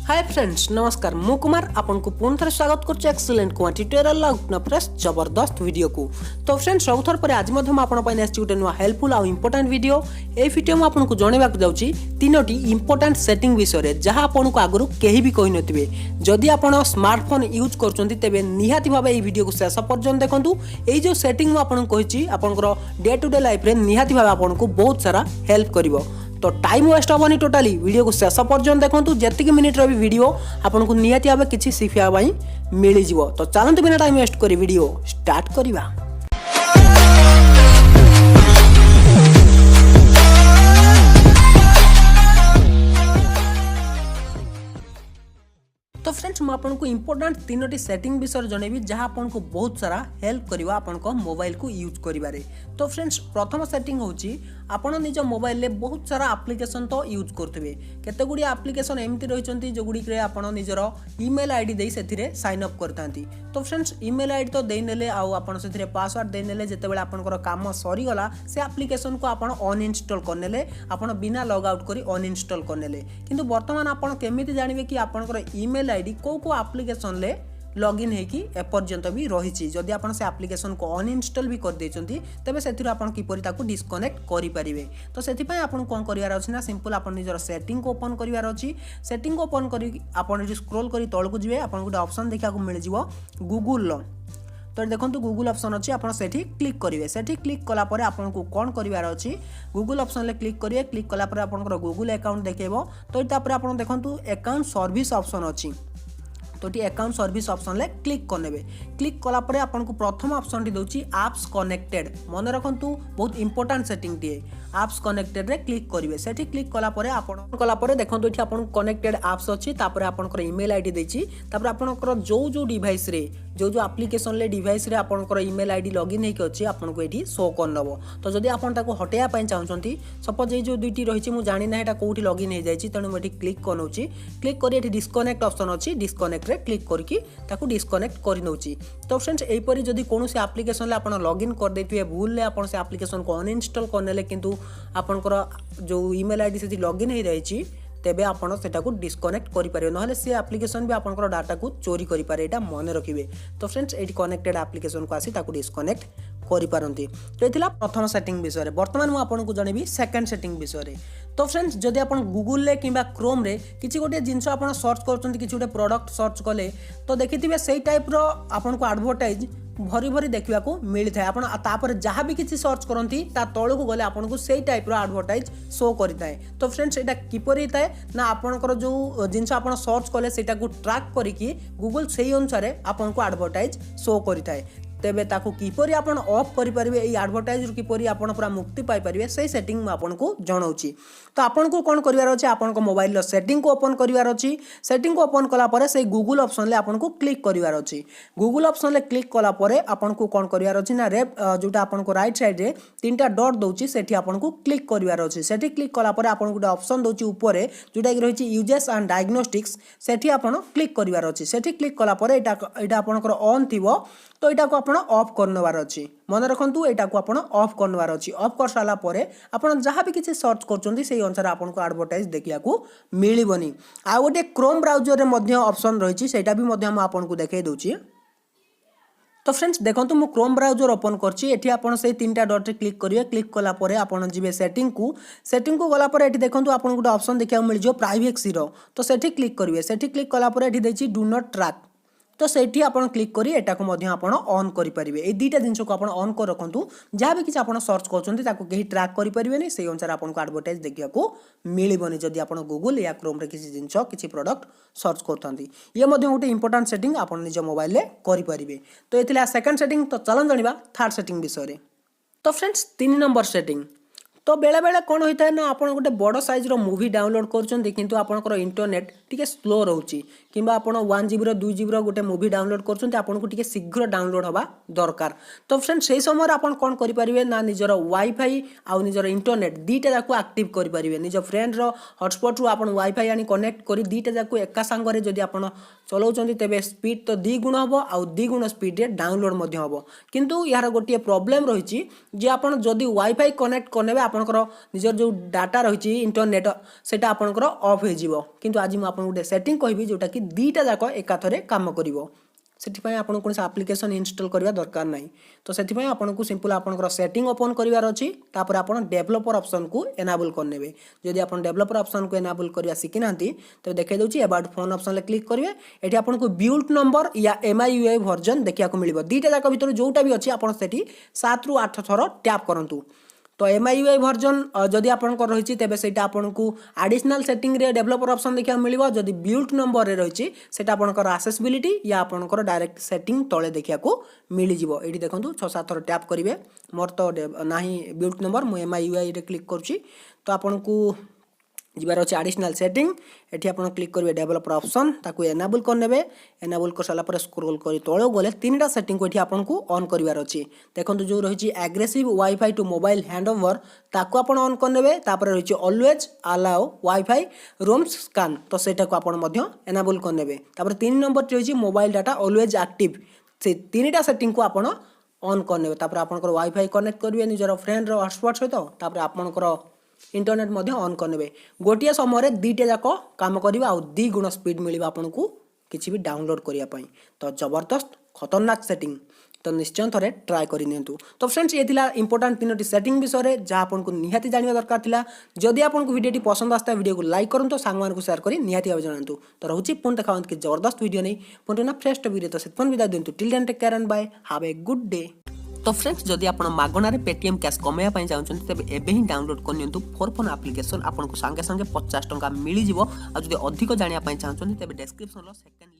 Hi friends नमस्कार मु कुमार आपन को पुनः थे स्वागत करछु एक्सीलेंट क्वांटिटी ट्यूटोरियल लाउटना फ्रेश जबरदस्त वीडियो को। तो फ्रेंड्स सबथर पर आज मध्यम आपन पय नेक्स्ट गुटे नुवा हेल्पफुल आ इंपोर्टेंट वीडियो ए वीडियो में आपन को जणेबा जाउची तीनोटी इंपोर्टेंट सेटिंग विषय रे जहां आपन को आगरु केही भी कहि नथिबे। जदि आपन स्मार्टफोन यूज करचंती तेबे निहाती भाबे ए वीडियो को शेष पर्यंत देखंतु। एई जो सेटिंग में आपन कहिची आपनकर डे टू डे लाइफ रे निहाती भाबे आपन को बहुत सारा हेल्प करिवो। तो टाइम वेस्ट हेनी टोटाली वीडियो को शेष पर्यंत देखो जी मिनिट भी वीडियो आपको निहाती भाव किसी शिखा मिल जाव। तो चलते बिना टाइम वेस्ट कर वीडियो स्टार्ट करवा। तो फ्रेंड्स मैं आपको इंपोर्टेंट तीनोटी सेटिंग विषय जनइबी जहाँ आपको बहुत सारा हेल्प करवा आपन मोबाइल को यूज करिबारे। तो फ्रेंड्स प्रथम सेटिंग होची आपण निज मोबाइल ले बहुत सारा एप्लिकेशन तो यूज करथिबे। केते गुडी एप्लिकेशन एमती रहिचंती जो गुडी रे आपण निजर ईमेल आईडी देई सेथिरे साइन अप करथांती। तो फ्रेंड्स ईमेल आईडी तो देई नेले आ आपण सेथिरे पासवर्ड देई नेले जेते बेले आपनकर काम सरी गला से एप्लिकेशन को आपण अनइंस्टॉल करनेले आपण बिना लॉग आउट करी अनइंस्टॉल करनेले। किंतु वर्तमान आपण केमिति जानिबे कि आपनकर ईमेल आईडी को एप्लिकेशन ले लॉगिन है कि एपर्यंत भी रही। जदि आप से एप्लिकेशन को अनइंस्टॉल भी कर देचंती तेबे सेथिरु आपण किपरि ताकू डिस्कनेक्ट करि परिबे। तो सेथि पय आपण कोन करिवार अछि ना सिंपल आपण निजर सेटिंग को ओपन करिवार अछि। सेटिंग को ओपन करी आपण इति स्क्रॉल करी तळ को जिवे आपण गोटे ऑप्शन देखा को मिल जिवो गूगल। तो देखो गूगल ऑप्शन अच्छी आप क्लिक करेंगे। सेठी क्लिक कला परे आपन को कौन करिवार अछि गूगल ऑप्शन ले क्लिक करिए। क्लिक कला परे आपनकर गूगल अकाउंट देखेबो। तो तापर आपन देखंतु अकाउंट सर्विस ऑप्शन अछि। तो टी अकाउंट सर्विस ऑप्शन ले क्लिक करनेबे। क्लिक कला परे आपन को प्रथम ऑप्शन टी दोची एप्स कनेक्टेड। मन रखंतु बहुत important setting T apps connected रे क्लिक करिवे। सेठी क्लिक कला परे आपन कला परे देखंतु एठी आपन कनेक्टेड एप्स अछि। तापर आपनकर ईमेल आईडी देछि। तापर आपनकर जो डिवाइस रे जो एप्लिकेशन ले डिवाइस रे आपनकर ईमेल आईडी लॉगिन हेकि अछि आपन को एठी शो करनबो। तो जदि आपन ताको हटेया पय चाहउछंती सपोज ए जो दुईटी रहिछि मु जानि ना एटा कोठी लॉगिन हे जायछि तणु म एठी क्लिक करनउछि। क्लिक करी एठी डिस्कनेक्ट ऑप्शन अछि। डिस्कनेक्ट रे क्लिक करके ताकू डिस्कनेक्ट कर नउछि। तो फ्रेंड्स एपरी जदि कोनोसी एप्लिकेशन ले आपन लॉगिन कर दैथिबे भूल ले आपन से एप्लिकेशन को अनइंस्टॉल करनेले किंतु आपनकर जो ईमेल आईडी से लॉगिन हे रहिछि तेबे आपण सेटा को डिस्कनेक्ट करि पारे नहले से एप्लिकेशन भी आपनकर डाटा को चोरी करि पारे। एटा मन रखिबे। तो फ्रेंड्स एटी कनेक्टेड एप्लिकेशन को आसी ताकू डिस्कनेक्ट करि पारंती। तो एथिला प्रथम सेटिंग विषय रे। वर्तमान मु आपन को जणेबी सेकंड सेटिंग विषय रे। तो फ्रेंड्स जदि आपन गूगल ले किबा क्रोम रे किछि गोटे जिंस आपन सर्च करचंती किछि गोटे प्रोडक्ट सर्च कले तो देखिथिबे सेही टाइप रो आपन को एडवर्टाइज भरी भरी देखा मिल थाए। आपण तापर जहाँ भी किसी सर्च करती तौक गले आपन को सेही टाइप रो एडवर्टाइज शो करिताए। तो फ्रेंड्स एटा किपरि होता ना आपनकर जो जिनस आप सर्च कले सेटा को ट्रैक करिकी गूगल सेही अनुसार आपन को एडवर्टाइज शो करिताए। तेबे ताकू किपरि आपन ऑफ करि परिबे एई एडवर्टाइज किपरि आपन पूरा मुक्ति पाई परिबे सेही सेटिंग म आपन को जणाउची। तो आपन को कोन करिवार अछि आपन को मोबाइल रो सेटिंग को ओपन करिवार अछि। सेटिंग को ओपन कला परे सेही गूगल ऑप्शन ले आपन को क्लिक करिवार अछि। गूगल ऑप्शन ले क्लिक कला परे आपन को कोन करिवार अछि ना जोटा आपन को राइट साइड रे तीनटा डॉट दोची सेठी आपन को क्लिक करिवार अछि। सेठी क्लिक कला परे आपन को ऑप्शन दोची ऊपर जोटा कि रहिछि यूजेस एंड डायग्नोस्टिक्स सेठी आपन क्लिक करिवार अछि। सेठी क्लिक कला परे एटा आपन को ऑन थिबो। तो एटा को आपण ऑफ करनवार अछि। मन रखंतु एटा को आपण ऑफ करनवार अछि। ऑफ कर साला परे आपण जहां भी किछि सर्च करचोंती सेही अनुसार आपण को एडवर्टाइज देखिया को मिलिबनी। आ गोटे क्रोम ब्राउजर रे मध्ये ऑप्शन रहिछि सेटा भी मध्ये हम आपण को देखाइ दोछि। तो फ्रेंड्स देखंतु मु क्रोम ब्राउजर ओपन करछि। एठी आपण से तीनटा डॉट रे क्लिक करिवे। क्लिक कला परे आपण जिवे सेटिंग को गला परे एठी देखंतु आपण गोटे ऑप्शन देखिया मिल जो प्राइवेसी रो। तो सेठी क्लिक करिवे। सेठी क्लिक कला परे एठी देछि डू नॉट ट्रैक। तो सेठी आपण क्लिक करी एटा को मध्ये आपण ऑन करि परिबे। ए दुईटा जिंस को आपण ऑन कर रखंतु जहाँ भी किछि आपण सर्च करचंती ताको केही ट्रैक करि परिबे नै सेही अनुसार आपण को एडवर्टाइज देखिया को मिलिबनी जदि आपण गूगल या क्रोम रे किछि जिंस किछि प्रोडक्ट सर्च करथांती। ये मध्ये गोटे इंपोर्टेंट सेटिंग आपण निज मोबाइल ले करि परिबे। तो एथिला सेकंड सेटिंग। तो चलन जानिबा थर्ड सेटिंग विषय रे। तो फ्रेंड्स 3 नंबर सेटिंग। तो बेले बेले कौन होता है ना आपन गोटे बड़ साइज रो मूवी डाउनलोड करछंती किंतु आपनकर इंटरनेट टिके स्लो रहउची किंबा आपन 1 जीबी रो 2 जीबी रो गोटे मूवी डाउनलोड करछंती आपन को टिके शीघ्र डाउनलोड होबा दरकार। तो फ्रेंड्स सेही समय आपन कोन करि परिबे ना निजर वाईफाई आ निजर इंटरनेट दीटा जाको एक्टिव करि परिबे। निज फ्रेंड रो हॉटस्पॉट रो आपन वाईफाई आनी कनेक्ट करी दीटा जाको एका संगरे जदि आपन चलाउछंती तेबे स्पीड तो 2 गुण होबो आ 2 गुण स्पीड रे डाउनलोड मध्ये होबो। किंतु यार गोटे प्रॉब्लम रहिछि जे आपन जदि वाईफाई कनेक्ट करनेबे आपनकर निजर जो डाटा रही इंटरनेट सेटा आपनकर ऑफ हो जिवो किंतु आज मैं आपन गोटे सेटिंग कहबी जोटा कि दीटा जाक एकाथरे काम करिवो सेटिफाई आपन कोन एप्लिकेशन इंस्टॉल करबा दरकार नाही तो सेटिफाई आपन को सिंपल आपनकर सेटिंग ओपन करिवार अछि तापर आपन डेवलपर ऑप्शन को एनेबल करनेबे जदि आपन डेवलपर ऑप्शन को एनेबल करबा सिखि नांती तो देखाई दउची अबाउट फोन ऑप्शन ले क्लिक करिवे एठी आपन को बिल्ट नंबर या MIUI वर्जन देखिया को मिलिबो दीटा जाक भीतर जोटा भी अछि आपन सेठी 7 रु 8 थरो टैप करंतु तो MIUI वर्जन जदि आपनकर रही तेबे सेटा आपनको एडिशनल सेटिंग रे डेवलपर ऑप्शन देखिया मिलिबो जदि बिल्ट नंबर रे रही सेटा आपनकर एक्सेसिबिलिटी या आपनकर डायरेक्ट सेटिंग तळे देखिया को मिली जिवो एठी देखंतु 6-7 थर टैप करिवे मोर तो नाही बिल्ट नंबर मु MIUI रे क्लिक करछि तो आपनको जिबार अछि एडिशनल सेटिंग एठी आपन क्लिक करिवे डेवलपर ऑप्शन ताकू एनेबल करनेबे एनेबल कर साला पर स्क्रॉल करी तळे गले तीनटा सेटिंग को एठी आपन को ऑन करिवार अछि देखंतु जो रहिछि aggressive wifi to mobile handover ताकू आपन ऑन करनेबे तापर रहिछि always allow wifi roam scan तो सेटा को आपन मध्य एनेबल करनेबे तापर 3 नंबर रहिछि मोबाइल डाटा ऑलवेज एक्टिव से तीनटा सेटिंग को आपन ऑन करनेबे तापर आपनकर वाईफाई कनेक्ट करिवे निजर फ्रेंड रो हॉटस्पॉट सहित तापर आपनकर इंटरनेट मध्य ऑन करनेबे गोटिया समय दीटे जाक काम करिबा आ 2 गुण स्पीड मिलिबा आपनको किछि भी डाउनलोड करिया पई तो जबरदस्त खतरनाक सेटिंग तो निश्चय थरे ट्राई करि नियंतु तो फ्रेंड्स ये थिला इंपोर्टेंट तीनोटी सेटिंग विषय जहाँ आपको निहाती जानिबा दरकार थिला जदि आपको वीडियोटी पसंद आस्ता वीडियो को लाइक करंतु सांगमान को शेयर करी निहाती भाव जणांतु तो रहउची पुन देखावंत कि जबरदस्त वीडियो नै पुन ना फ्रेश वीडियो तो सेतपन विदा दिंतु till then take care and bye have a good day तो फ्रेंड्स जदि आपण मागणार पेटीएम कैश कमाया पई चाहउछन तबे एबे ही डाउनलोड करनियंतु फोर फोन एप्लिकेशन आपन को संगे संगे 50 टंका मिली जिवो आ जदि अधिक जानिया पई चाहउछन तबे डिस्क्रिप्शन लो सेकंड